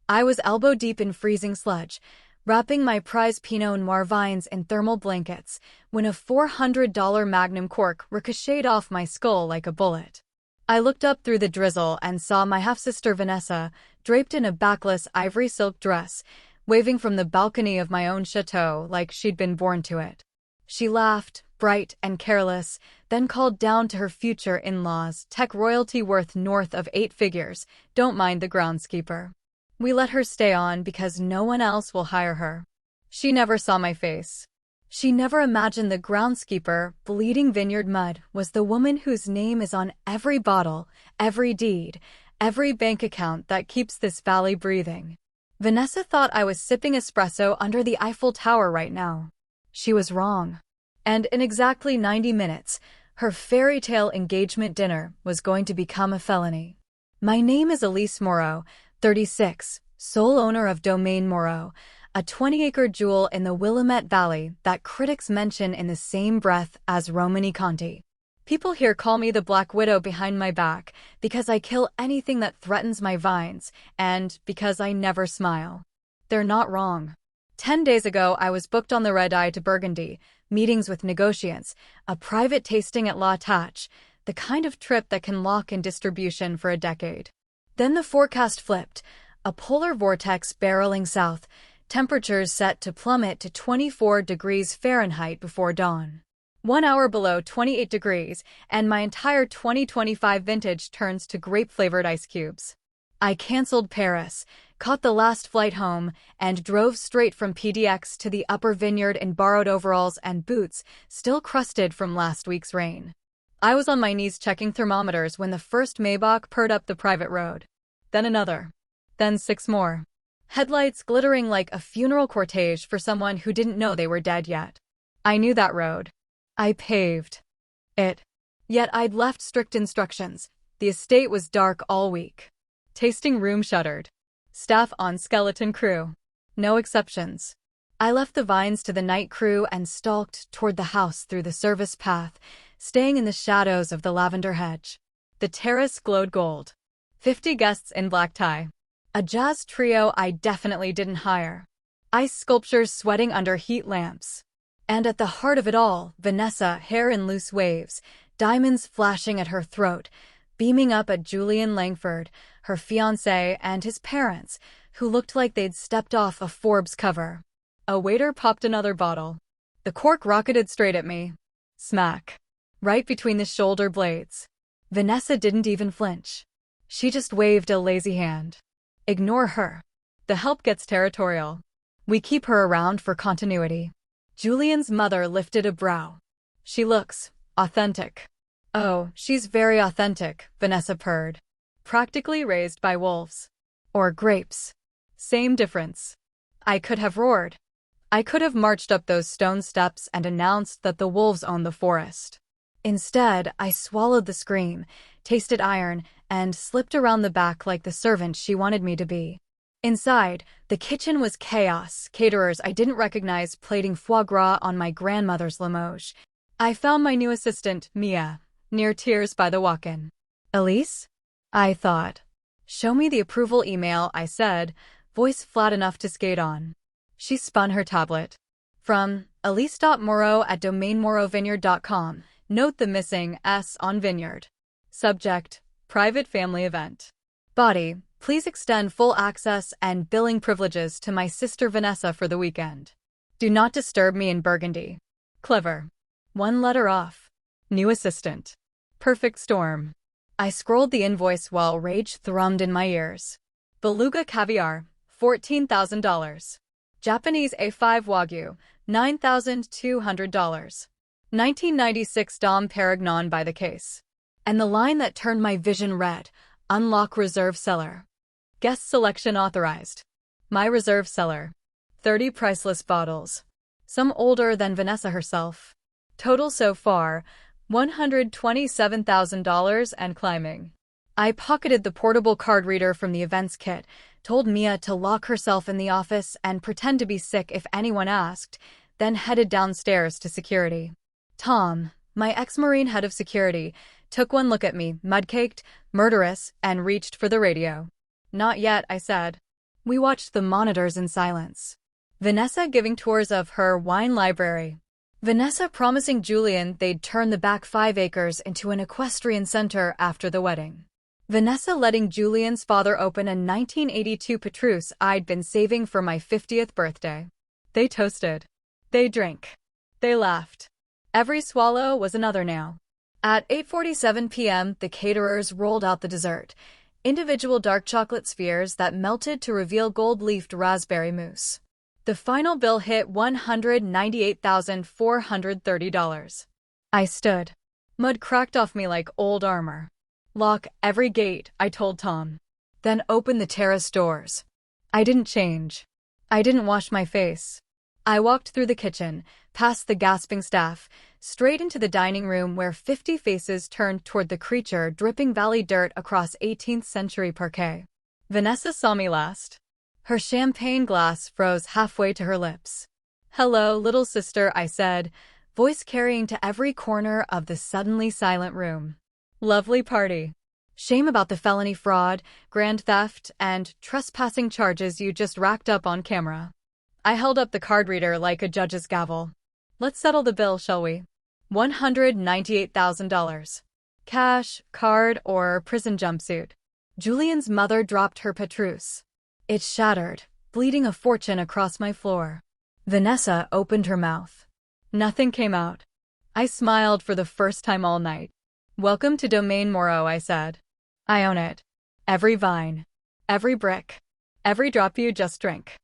I was elbow-deep in freezing sludge, wrapping my prize Pinot Noir vines in thermal blankets, when a $400 Magnum cork ricocheted off my skull like a bullet. I looked up through the drizzle and saw my half-sister Vanessa, draped in a backless ivory silk dress, waving from the balcony of my own chateau like she'd been born to it. She laughed, bright and careless, then called down to her future in-laws, tech royalty worth north of 8 figures, "Don't mind the groundskeeper. We let her stay on because no one else will hire her." She never saw my face. She never imagined the groundskeeper, bleeding vineyard mud, was the woman whose name is on every bottle, every deed, every bank account that keeps this valley breathing. Vanessa thought I was sipping espresso under the Eiffel Tower right now. She was wrong. And in exactly 90 minutes, her fairy tale engagement dinner was going to become a felony. My name is Elise Moreau, 36, sole owner of Domaine Moreau, a 20-acre jewel in the Willamette Valley that critics mention in the same breath as Romani Conti. People here call me the Black Widow behind my back because I kill anything that threatens my vines and because I never smile. They're not wrong. 10 days ago, I was booked on the red-eye to Burgundy, meetings with negotiants, a private tasting at La Tache, the kind of trip that can lock in distribution for a decade. Then the forecast flipped, a polar vortex barreling south, temperatures set to plummet to 24 degrees Fahrenheit before dawn. 1 hour below 28 degrees, and my entire 2025 vintage turns to grape-flavored ice cubes. I canceled Paris, caught the last flight home, and drove straight from PDX to the upper vineyard in borrowed overalls and boots, still crusted from last week's rain. I was on my knees checking thermometers when the first Maybach purred up the private road. Then another. Then 6 more. Headlights glittering like a funeral cortege for someone who didn't know they were dead yet. I knew that road. I paved it. Yet I'd left strict instructions. The estate was dark all week. Tasting room shuttered. Staff on skeleton crew. No exceptions. I left the vines to the night crew and stalked toward the house through the service path, staying in the shadows of the lavender hedge. The terrace glowed gold. 50 guests in black tie. A jazz trio I definitely didn't hire. Ice sculptures sweating under heat lamps. And at the heart of it all, Vanessa, hair in loose waves, diamonds flashing at her throat, beaming up at Julian Langford, her fiancé, and his parents, who looked like they'd stepped off a Forbes cover. A waiter popped another bottle. The cork rocketed straight at me. Smack. Right between the shoulder blades. Vanessa didn't even flinch. She just waved a lazy hand. Ignore her. The help gets territorial. We keep her around for continuity. Julian's mother lifted a brow. She looks authentic. Oh, she's very authentic, Vanessa purred. Practically raised by wolves. Or grapes. Same difference. I could have roared. I could have marched up those stone steps and announced that the wolves own the forest. Instead, I swallowed the scream, tasted iron, and slipped around the back like the servant she wanted me to be. Inside, the kitchen was chaos, caterers I didn't recognize plating foie gras on my grandmother's Limoges. I found my new assistant, Mia, near tears by the walk-in. Elise? I thought. Show me the approval email, I said, voice flat enough to skate on. She spun her tablet. From elise.moreau@domainemoreauvineyard.com. Note the missing S on vineyard. Subject, private family event. Body, please extend full access and billing privileges to my sister Vanessa for the weekend. Do not disturb me in Burgundy. Clever. 1 letter off. New assistant. Perfect storm. I scrolled the invoice while rage thrummed in my ears. Beluga caviar, $14,000. Japanese A5 Wagyu, $9,200. 1996 Dom Perignon by the case. And the line that turned my vision red, unlock reserve cellar. Guest selection authorized. My reserve cellar. 30 priceless bottles. Some older than Vanessa herself. Total so far, $127,000 and climbing. I pocketed the portable card reader from the events kit, told Mia to lock herself in the office and pretend to be sick if anyone asked, then headed downstairs to security. Tom, my ex-Marine head of security, took one look at me, mud-caked, murderous, and reached for the radio. Not yet, I said. We watched the monitors in silence. Vanessa giving tours of her wine library. Vanessa promising Julian they'd turn the back 5 acres into an equestrian center after the wedding. Vanessa letting Julian's father open a 1982 Petrus I'd been saving for my 50th birthday. They toasted. They drank. They laughed. Every swallow was another now. At 8:47 p.m., the caterers rolled out the dessert, individual dark chocolate spheres that melted to reveal gold-leafed raspberry mousse. The final bill hit $198,430. I stood. Mud cracked off me like old armor. Lock every gate, I told Tom. Then open the terrace doors. I didn't change. I didn't wash my face. I walked through the kitchen, past the gasping staff, straight into the dining room where 50 faces turned toward the creature dripping valley dirt across 18th century parquet. Vanessa saw me last. Her champagne glass froze halfway to her lips. "Hello, little sister," I said, voice carrying to every corner of the suddenly silent room. "Lovely party. Shame about the felony fraud, grand theft, and trespassing charges you just racked up on camera." I held up the card reader like a judge's gavel. "Let's settle the bill, shall we? $198,000. Cash, card, or prison jumpsuit?" Julian's mother dropped her Petrus. It shattered, bleeding a fortune across my floor. Vanessa opened her mouth. Nothing came out. I smiled for the first time all night. "Welcome to Domaine Moreau," I said. "I own it. Every vine. Every brick. Every drop you just drank."